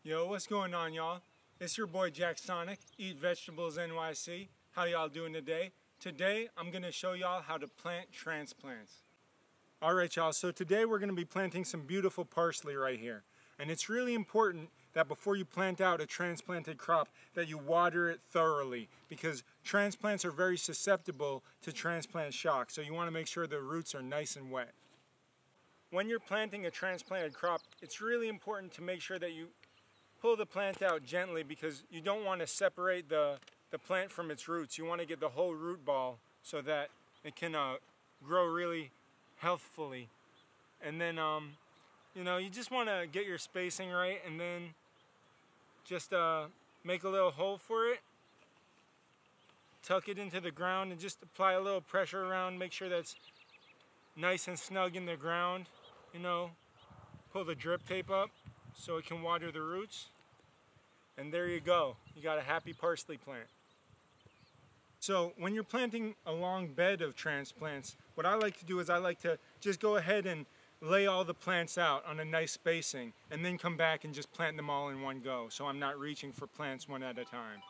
Yo, what's going on, y'all? It's your boy Jack Sonic, Eat Vegetables NYC. How y'all doing today? Today, I'm gonna show y'all how to plant transplants. All right, y'all, so today we're gonna be planting some beautiful parsley right here. And it's really important that before you plant out a transplanted crop that you water it thoroughly, because transplants are very susceptible to transplant shock, so you wanna make sure the roots are nice and wet. When you're planting a transplanted crop, it's really important to make sure that you pull the plant out gently, because you don't want to separate the plant from its roots. You want to get the whole root ball so that it can grow really healthfully. And then, you just want to get your spacing right, and then just make a little hole for it. Tuck it into the ground and just apply a little pressure around. Make sure that's nice and snug in the ground. Pull the drip tape up so it can water the roots. And there you go. You got a happy parsley plant. So when you're planting a long bed of transplants, what I like to do is I like to just go ahead and lay all the plants out on a nice spacing and then come back and just plant them all in one go, so I'm not reaching for plants one at a time.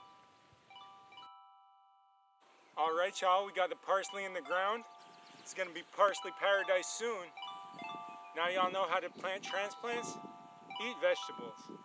All right, y'all, we got the parsley in the ground. It's gonna be parsley paradise soon. Now y'all know how to plant transplants? Eat vegetables.